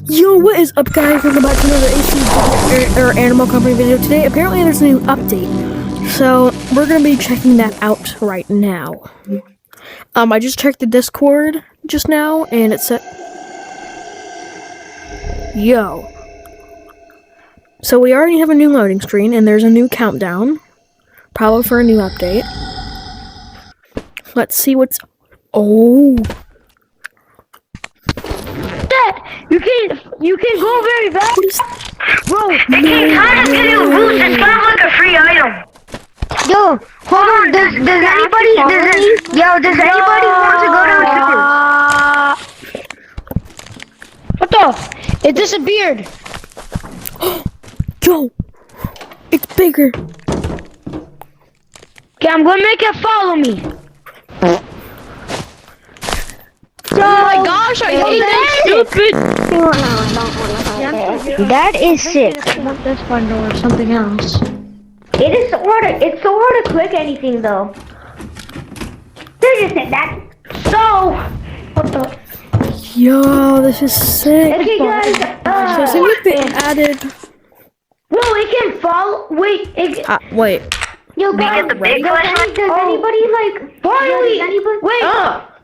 Yo, what is up, guys? Welcome back to another AC or Animal Company video. Today, apparently there's a new update, so we're gonna be checking that out right now. I just checked the Discord just now, and it said, yo. So we already have a new loading screen, and there's a new countdown, probably for a new update. Let's see what's. Oh. You can go very fast. Bro, it can kind of give you a boost. It's kind of like a free item. Yo, hold on. Does anybody want to go downstairs? What the? It disappeared. Yo, it's bigger. Okay, I'm gonna make it follow me. Oh my gosh, are you stupid? That is sick. I want this bundle or something else. It's so hard to click anything though. They just said that. So, what the? Yo, this is sick. Okay, guys. So it seems like they added. Whoa, it can follow. Wait. Wait. Yo, guys. Does anybody like? Finally. Wait.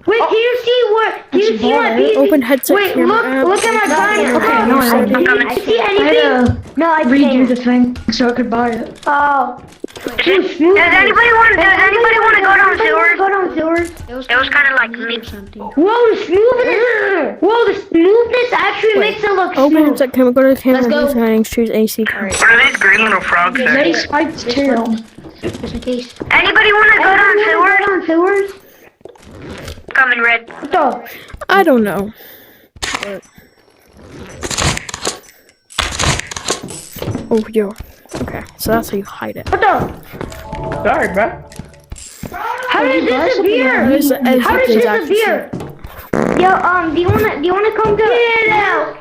Wait, can you see my PC? Open headset. Wait, look at my phone. Okay, no, I see anything? No, I redo the thing so I could buy it. Oh. Does anybody want to go down sewers? Go down sewers. It was kind of like me. Whoa, the smoothness actually makes it look Open smooth. headset. Can we go to the camera? Let's go. Settings, choose AC card. What are these green little frogs Ready, saying? spiked tail. Just in case. Anybody want to go down sewers? Coming, Red. I don't know. Oh, yo. Okay, so that's how you hide it. Sorry, bro. How did this disappear? How did this disappear? Yo, do you wanna come to? Yeah.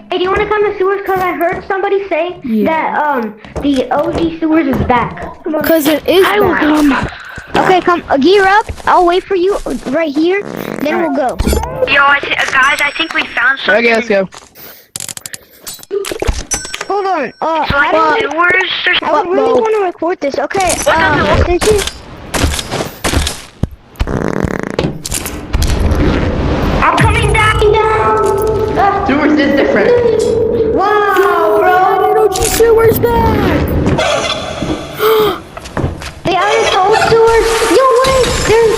Hey, do you wanna come to sewers? Cause I heard somebody say that the OG sewers is back. Because it is back. Okay, come gear up. I'll wait for you right here. Then we'll go. Yo, guys, I think we found something. Okay, let's go. Hold on. Like sewers or I would really want to record this. Okay. Since you... I'm coming down. Sewers is different. Wow, bro. OG sewers back. They added the old sewers. Yo, wait.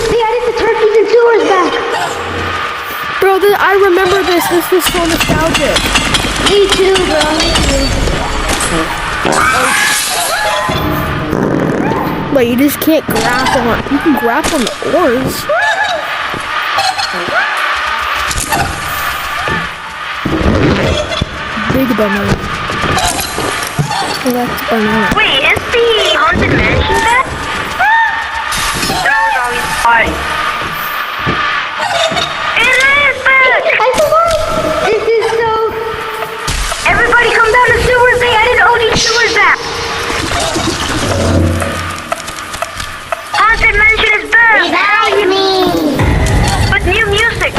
They added the turkeys and sewers back. Bro, I remember this. This was so nostalgic. Me too, bro. Me too. Wait, you just can't grapple on. You can grapple on the oars. Big banana. Select banana. Wait, is the haunted mansion back? That was always fine. It is back! I survived! This is so... Everybody come down to sewers, they added OG sewers back! Haunted mansion is back! Revive me! With new music!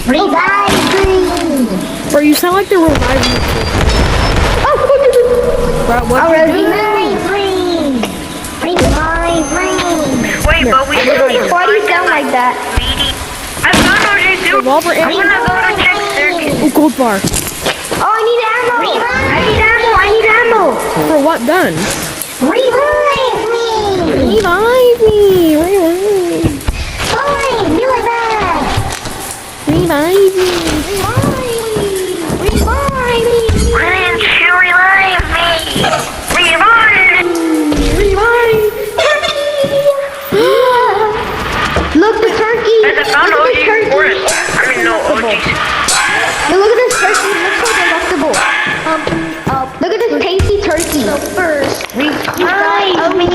Revive me! Bro, you sound like they're reviving you. Bro, what you doing? Wait, but we still need. Why do you sound like that? I found OJ too. Revolver I'm ammo. gonna go to check circuit. Oh, gold bar. Oh, I need ammo. I need ammo. For what gun? Revive me. Revive me. Fine, do it back. Revive me. Revive me. Why didn't you revive me? Look, the turkey! I found Look at OG this turkey! forest. I mean, no, OG. Yo, look at this turkey, it looks so delectable. Look at this tasty turkey. So first, revive me!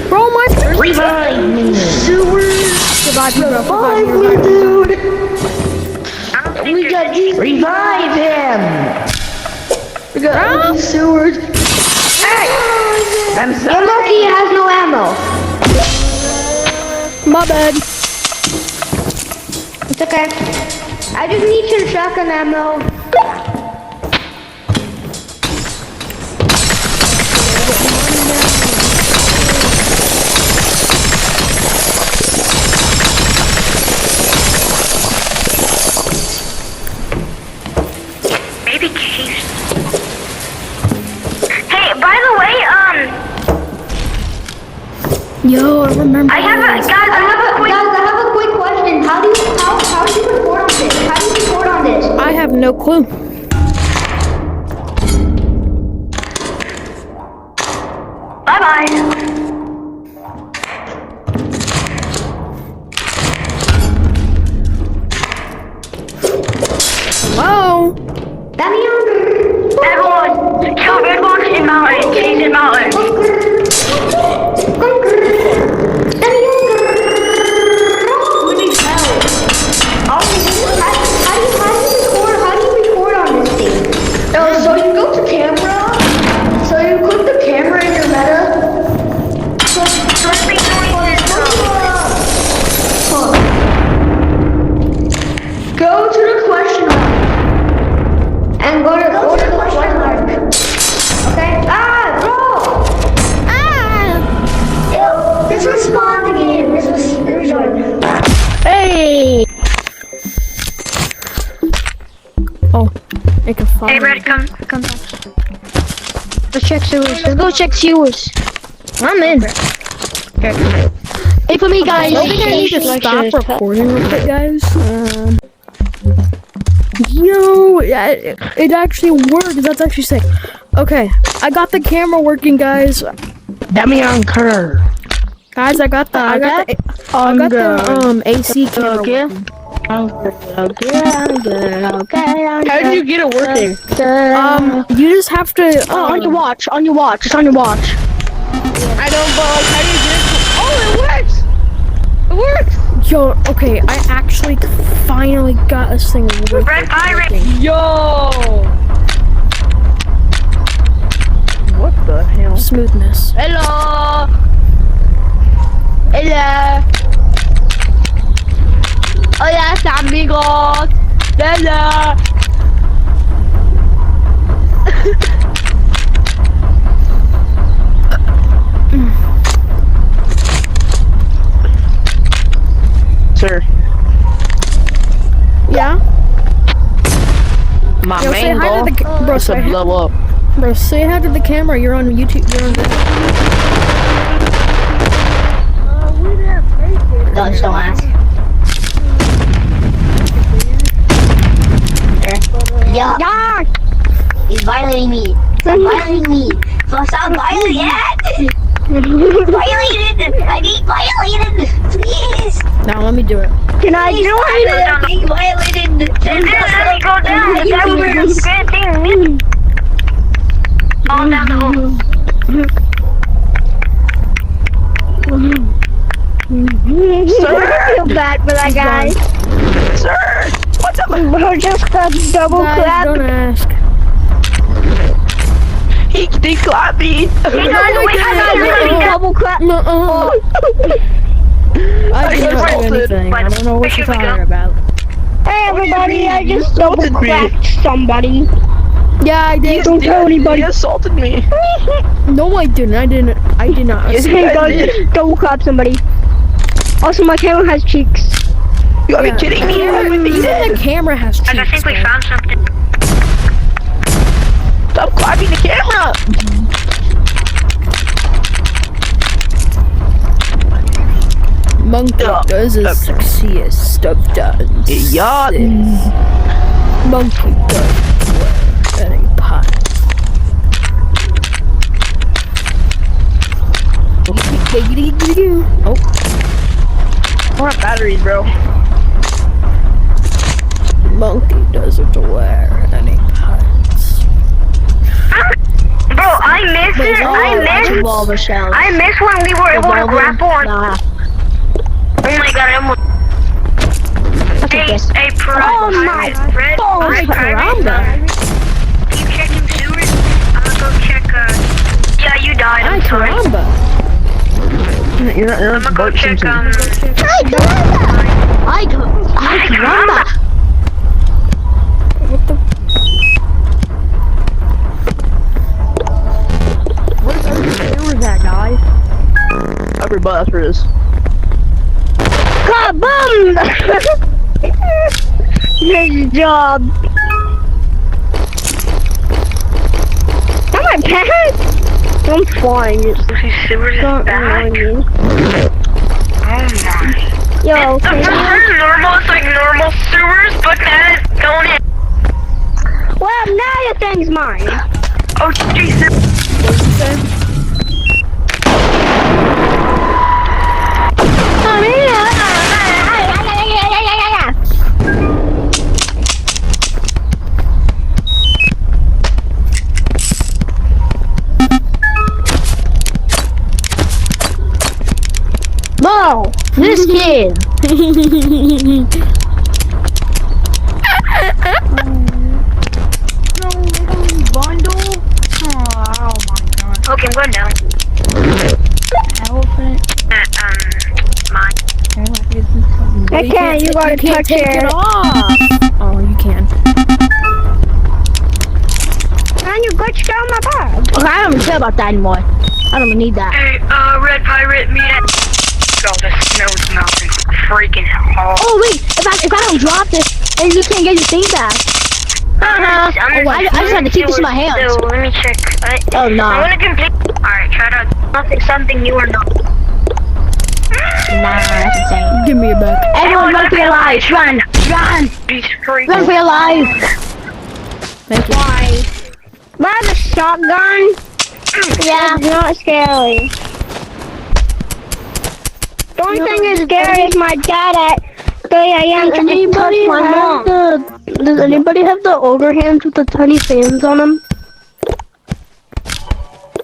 Bro, my Revive me! sewers. Revive me, bro. Revive me, dude! We got these. Revive him! We got these sewers. Hey! I'm You're lucky he has no ammo. My bad. It's okay. I just need some shotgun ammo. Maybe Case. Hey, by the way, Yo, I remember. I have a quick question. How do you record on this? How do you record on this? I have no clue. bye bye. Whoa. Everyone, kill Red Box in Mountain. Chase in Mountain. How do you record on this thing? So you go to camera. So you click the camera in your meta. Go to the question mark. And go to the question mark. Okay? Bro! This was spawned again. This was Hey. Oh, I can follow. Hey, Red, come. Let's check sewers. Let's go check sewers. I'm in. Hey, for me, guys. I think I need to stop recording real quick, guys. Yo, yeah, it actually worked. That's actually sick. Okay, I got the camera working, guys. Damian Kerr. Guys, I got the AC camera working. How did you get it working? You just have to. On your watch. On your watch. It's on your watch. I know, but like, how do you get it? Oh, it works! It works! Yo, okay, I actually finally got this thing working. Red Pirate. Yo! What the hell? Smoothness. Hello. Hello. Hola, amigos. Hello. Sir, Yeah? my Yo, say main hi goal to the bro. is to Say, blow up. bro, say hi to the camera. You're on YouTube. You're on video. Don't ask. Yeah. He's violating me. Stop violating me. Stop violating it. Violated. I need violated. Please. Now let me do it. Can I do it? I'm being violated. Let me go down. That would be a good thing. Me. Fall down the hole. Sir, I feel bad for that guy. Sir! What's up? Bro, just double Guys, clap. don't ask. He clapped me! Double clap. Nuh-uh. I didn't do anything. I don't know what you're talking about. Hey everybody, I just double assaulted me. clapped somebody. Yeah, I did. Don't tell anybody. He assaulted me. No, I didn't. I did not. Yes, Hey I guys, did. double clap somebody. Also, my camera has cheeks. You gotta Yeah. be kidding me. Even the camera has I cheeks. think we bro. found something. Stop clapping the camera. Monkey does the sexiest stuff done. Yeah. Monkey does wear any pot. Oh, I want batteries, bro. monkey doesn't wear any pants. Bro, I miss it. I miss when we were able to grapple on. Oh my god, I almost. Hey, Oh my Red, caramba. You checking sewers? I'm gonna go check, yeah, you died, Ay, I'm sorry. caramba. You're I'm gonna go check, Ay, caramba. Nice job. Am I bad? I'm fine. Don't annoy me. Oh my. Yo, The can first you... is normal, it's like normal sewers, but that is going in. Well, now your thing's mine. Oh, Jesus. No, this kid. Okay, I'm going down. Mine. I can't. You gotta can't touch take it it. off. Oh, you can. And you glitched down my bag. Okay, I don't care about that anymore. I don't need that. Hey, Red Pirate, meet at... Oh, the snow's melting. Freaking hell. Oh wait, if I don't drop this, then you can't get your thing back. I just had to keep this in my hands. So, let me check. Oh no. I want to complete... Alright, try to... Something new or not. Nah, that's insane. Give me it back. Everyone run for your lives! Run! Run! Run for your life! Thank you. Why? Buy the shotgun? Yeah. It's not scary. The only thing is scary is my dad at 3 a.m. to touch my mom. Does anybody have the ogre hands with the tiny fans on them?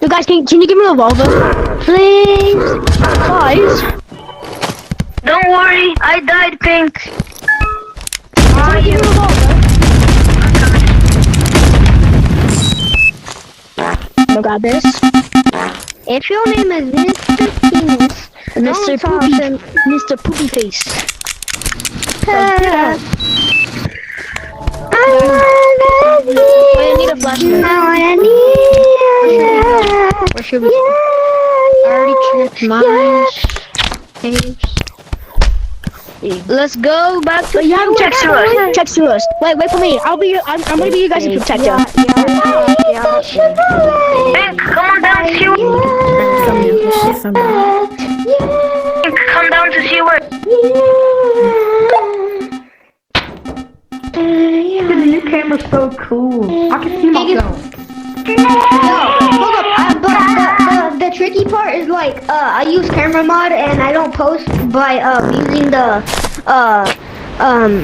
You guys, can you give me a revolver? Please? Guys? Don't worry, I died pink. Give me a revolver. I got this. If your name is Mr. Penis, Mr. Poopy, Mr. Poopy Face. I need a flashlight. Where should we? I already checked mine. Let's go back to You have check to us. Check to us. Wait for me. I'm gonna be you guys' protector. Pink, come on down to sewer. Pink, come down to sewer. The new camera's so cool. I can see myself. Hold up. The tricky part is like I use camera mod and I don't post by using the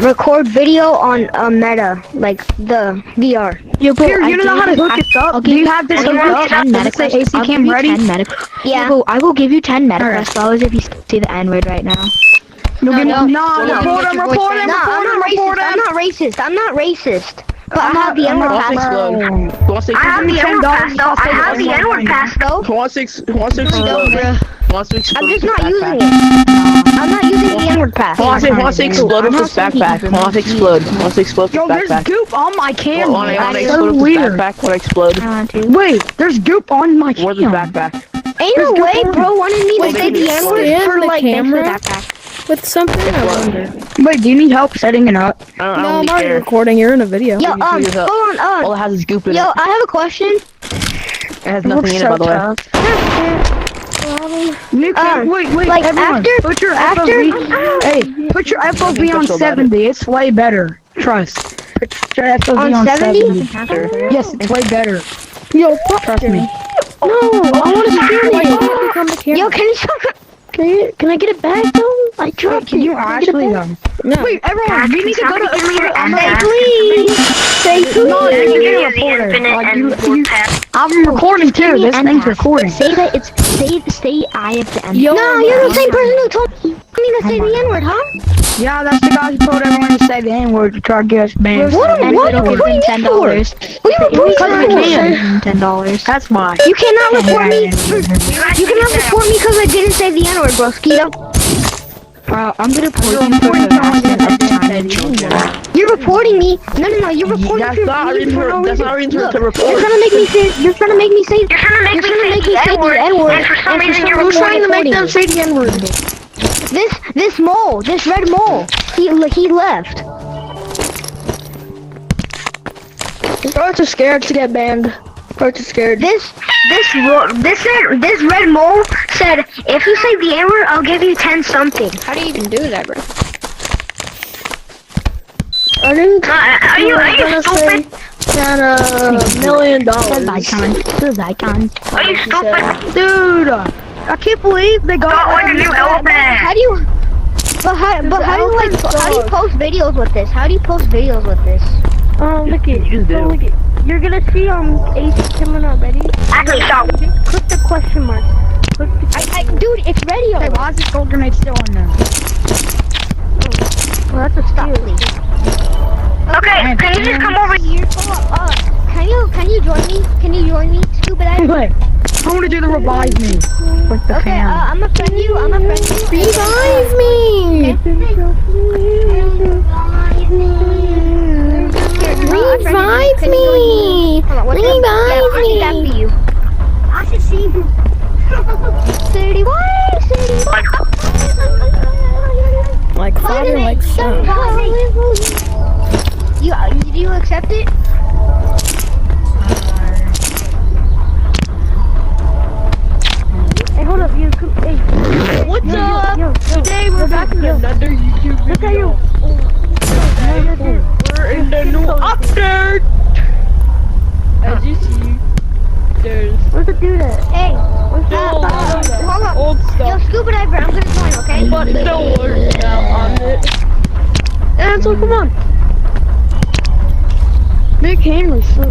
record video on Meta, like the VR. Here, you know how to hook it up? Do you have this hooked up? 10 Metaquest. AC cam ready? Yeah. I will give you 10 Metaquest dollars if you say the N-word right now. No, report him. I'm not racist. But I have the N-word pass. I have the N-word pass though. I have the N-word pass though. Who wants to explode? I'm just not using it. I'm not using the N-word pass. Who wants to explode with this backpack? Who wants to explode? Who wants to explode with Yo, this there's backpack? goop on my camera. Want to That's explode so with this weird. backpack? Want to explode? Wait, there's goop on my Where's the camera. backpack? Ain't no way, bro. Wanted me to Wait, say did you the N-word stand for the like camera with something? I wonder. Wait, do you need help setting it up? I No, don't I'm really already care. recording. You're in a video. Yo, You figure it out. hold on, All it has is goop in Yo, it. I have a question. It has nothing in it, by the way. New wait, like, everyone, after- put your after- FOV. Hey, put your FOV on 70. It's way better. Trust. Put your FOV On on 70? 70. Yes, it's way better. Yo, Trust me. No, I want to Why see can't you become the camera? Yo, can I get it back though? I dropped Can it. you Can I get it actually back? though? No. Wait, everyone, we need to go to Say please. Say No, please. you Give get me a the reporter. infinite Like, and pass. I'm recording too. This thing's recording. Say that it's say I have the end. Yo, No, you're the same person who told me to say the N-word, huh? Yeah, that's the guy who told everyone to say the N-word to try to get us banned. What are you reporting me for? What are you reporting Because we me can. for? $10. That's mine. You cannot report me. You cannot report me because I didn't say the N-word, bro. Skeeto. I'm gonna report you for harassment of tiny children. You're reporting me. No. You're reporting That's me. not reason to You're report. trying to make me say. You're trying to make me say. You're trying to make me say the N-word, and for some reason you're Who's reporting trying to make them say the N-word? This mole, this red mole, he left. Birds are scared to get banned. Birds are scared. This red mole said, if you say the N-word, I'll give you 10 something. How do you even do that, bro? I didn't. Are you stupid? That $1 million. Are you stupid? Dude, I can't believe they got Got one of you elephants. How do you? How do you post videos with this? How do you post videos with this? Look it. Look it. You're gonna see Ace coming up. Ready? Actually, stop. Click the question mark. Dude, it's ready Hey, already. why is this gold grenade still on there? Well, that's a stop, please. Okay, can you just come over here? Can you join me? Can you join me, Scuba Dive? Wait, I want to do the revive me with the Okay, fan. I'm a friend you. Revive me! Revive me! Revive me! I should see you. 31. Like father, like son. Do you accept it? Hey, hold up. Hey. What's up? Today we're back in another YouTube video. Look at you. We're in the new update. As you see, there's Where's the dude at? Hey, hold up. old Yo, stuff, Scuba Diver, I'm gonna join, okay? but still works now on it. And so come on. Big Henry, so